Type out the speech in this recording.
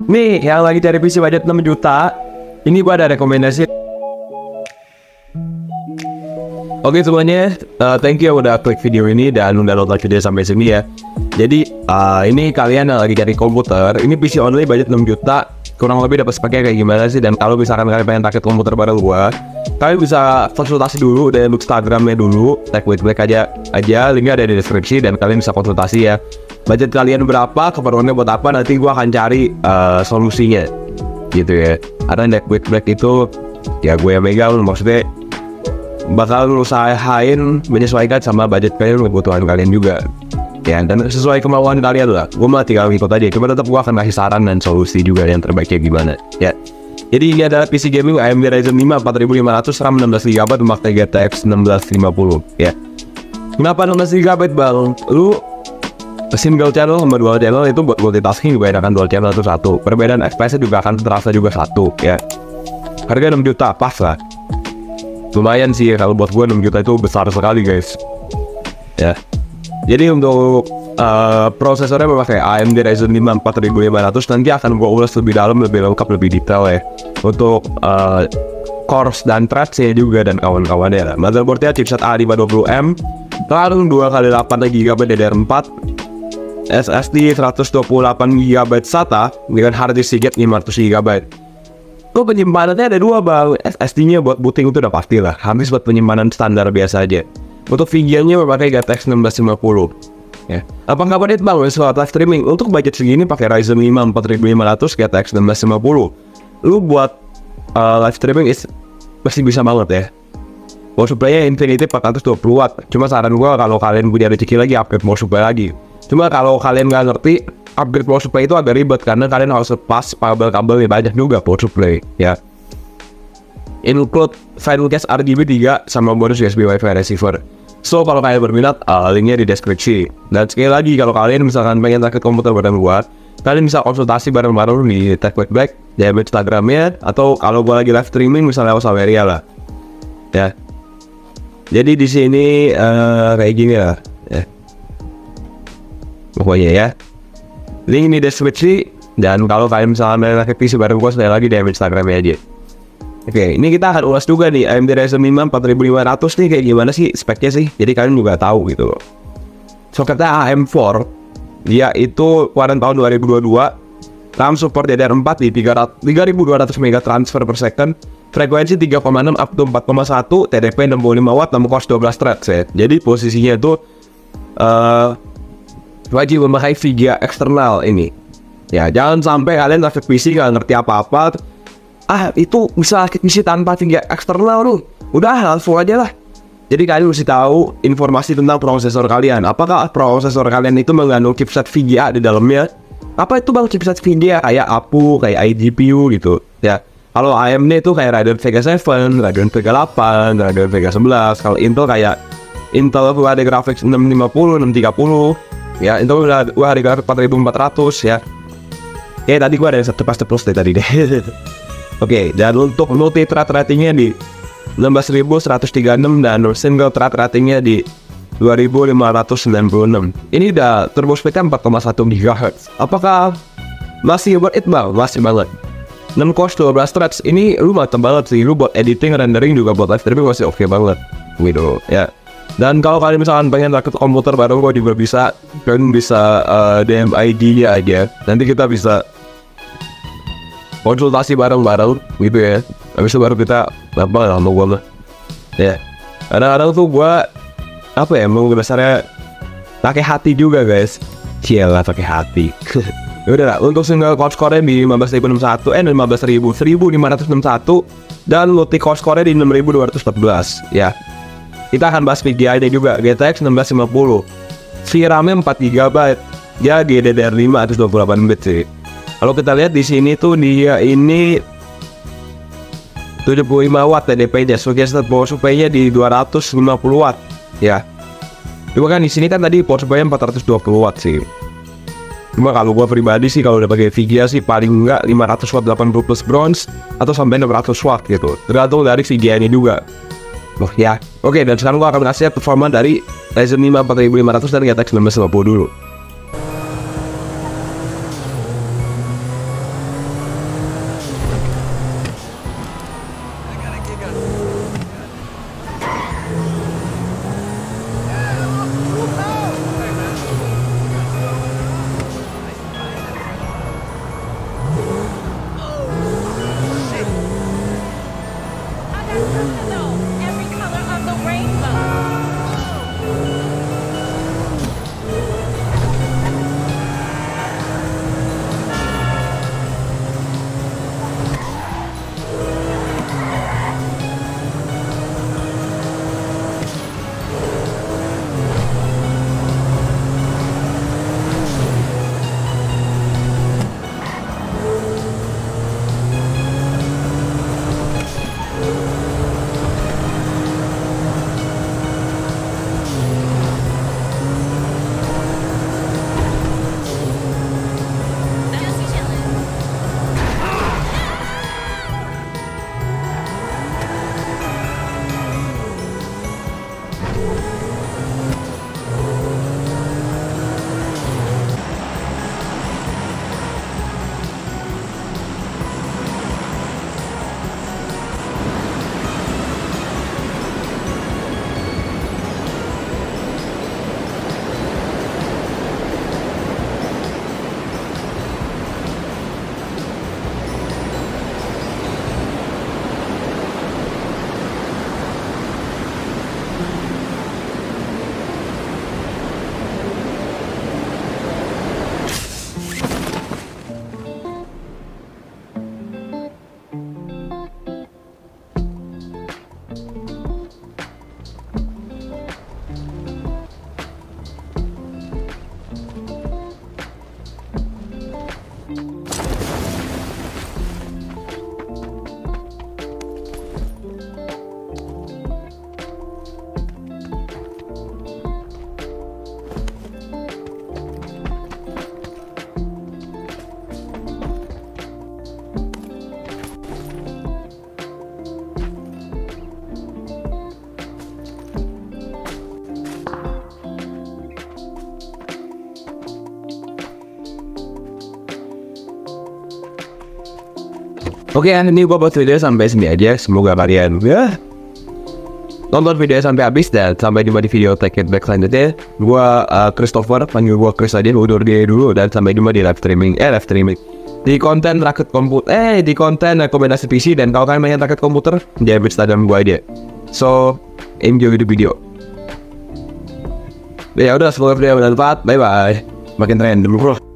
Nih, yang lagi cari PC budget 6 juta, ini gua ada rekomendasi. Oke semuanya, thank you udah klik video ini dan udah nonton video sampai sini ya. Jadi, ini kalian yang lagi cari komputer, ini PC only budget 6 juta, kurang lebih dapat speknya kayak gimana sih? Dan kalau misalkan kalian pengen rakit komputer bareng gua, kalian bisa konsultasi dulu dari Instagramnya dulu, tag with black aja, linknya ada di deskripsi dan kalian bisa konsultasi ya. Budget kalian berapa, keperluannya buat apa, nanti gua akan cari solusinya, gitu ya. Karena tag with black itu, ya gue yang megang, maksudnya bakal usahain menyesuaikan sama budget kalian, kebutuhan kalian juga. Ya, dan sesuai kemauan kalian lah. Gue malah tinggal ikut aja. Cuma tetap gue akan kasih saran dan solusi juga yang terbaiknya gimana. Ya. Jadi ini adalah PC gaming AMD Ryzen 5 4500 RAM 16GB memakai GTX 1650. Ya. Kenapa 16GB bang? Lu single channel sama dual channel itu buat multitasking juga enakan dual channel itu satu. Perbedaan FPS juga akan terasa juga satu. Ya. Harga 6 juta pas lah. Lumayan sih kalau buat gue 6 juta itu besar sekali guys. Ya. Jadi untuk prosesornya memakai AMD Ryzen 5 4500, nanti akan gue ulas lebih dalam, lebih lengkap, lebih detail ya. Untuk cores dan threads juga dan kawan-kawannya. Motherboardnya chipset A520M, lalu 2x8GB DDR4, SSD 128GB SATA dengan harddisk Seagate 500GB. Kok penyimpanannya ada dua bang, SSD-nya buat booting itu udah pasti lah, habis buat penyimpanan standar biasa aja. Untuk videonya memakai GTX 1650. Ya. Apa kabar itu bang? Soal live streaming untuk budget segini pakai Ryzen 5 4500 GTX 1650. Lu buat live streaming pasti bisa banget ya. Power supply-nya Infinity 420 watt. Cuma saran gua kalau kalian punya rezeki lagi upgrade power supply lagi. Cuma kalau kalian nggak ngerti upgrade power supply itu agak ribet karena kalian harus lepas kabel-kabel yang banyak juga power supply ya. Include final case RGB 3 sama bonus USB Wi-Fi receiver. So kalau kalian berminat, linknya di deskripsi. Dan sekali lagi kalau kalian misalkan pengen rakit komputer bareng gua, kalian bisa konsultasi bareng-bareng di tag with black, di Instagramnya, atau kalau gua lagi live streaming misalnya lewat Saweria lah. Ya. Jadi di sini kayak gini lah. Ya. Pokoknya ya. Link di deskripsi. Dan kalau kalian misalkan pengen rakit PC bareng gua, sekali lagi di Instagramnya aja. Oke, ini kita akan ulas juga nih AMD Ryzen 5 4500 nih kayak gimana sih speknya sih. Jadi kalian juga tahu gitu loh. Soketnya AM4, dia itu keluaran tahun 2022. RAM support DDR4 di 3200 MB transfer per second. Frekuensi 3,6 up to 4,1, TDP 65 watt, 6 cores 12 threads ya. Jadi posisinya itu wajib memakai VGA eksternal ini. Ya, jangan sampai kalian rakit PC nggak ngerti apa-apa. Itu bisa rakit PC tanpa VGA eksternal lu. Udah langsung aja lah. Jadi kalian mesti tahu informasi tentang prosesor kalian. Apakah prosesor kalian itu mengandung chipset VGA di dalamnya? Apa itu bang chipset VGA? Kayak APU, kayak iGPU gitu. Ya. Kalau AMD itu kayak Radeon Vega 7, Radeon Vega 8, Radeon Vega 11. Kalau Intel kayak Intel UHD Graphics 650, 630. Ya, Intel UHD Graphics 4400 ya. Ya tadi gua ada yang terpas-terus tadi deh. Oke, dan untuk multi-thread ratingnya di 16136 dan single thread ratingnya di 2596. Ini udah turbo speednya 4,1 GHz. Apakah masih worth it bang? Masih banget. 6 cores 12 threads ini lu mantap banget sih. Lu buat editing, rendering juga buat live streaming masih oke banget. Gitu ya. Dan kalau kalian misalkan pengen rakit komputer baru gua juga bisa. Kalian bisa DM ID-nya aja. Nanti kita bisa konsultasi bareng-bareng gitu ya. Habis itu baru kita gampang lah mau gua. Ya. Kadang-kadang tuh gua mau dasarnya pakai hati juga guys. Cialah pakai hati. Udah lah, untuk single core score-nya di 15061 15561 dan multi core score-nya di 6214 ya. Kita akan bahas VGA-nya juga, GTX 1650. VRAM-nya 4GB. Ya di DDR5 128 bit sih. Kalau kita lihat di sini tuh dia ini 75 watt TDP-nya, suggested power supply-nya di 250 watt ya. Cuma kan di sini kan tadi power supply-nya 420 watt sih. Cuma kalau gua pribadi sih kalau udah pakai VGA sih paling enggak 500 watt 80 plus bronze atau sampai 600 watt gitu. Tergantung dari VGA ini juga. Oh ya. Oke, dan sekarang gua akan kasih performa dari Ryzen 5 4500 dan GTX 1650 dulu. Oke, ini gua buat video sampai sini aja. Semoga kalian nonton video sampai habis dan sampai jumpa di video Take It Back selanjutnya. Gua Christopher, panggil gua Chris aja, undur diri dulu dan sampai jumpa di live streaming di konten rakit komputer, di konten rekomendasi PC. Dan kalau kalian main rakit komputer, jangan lupa Instagram gua aja. So, enjoy the video. Ya udah, semoga video bermanfaat. Bye bye. Makin random bro.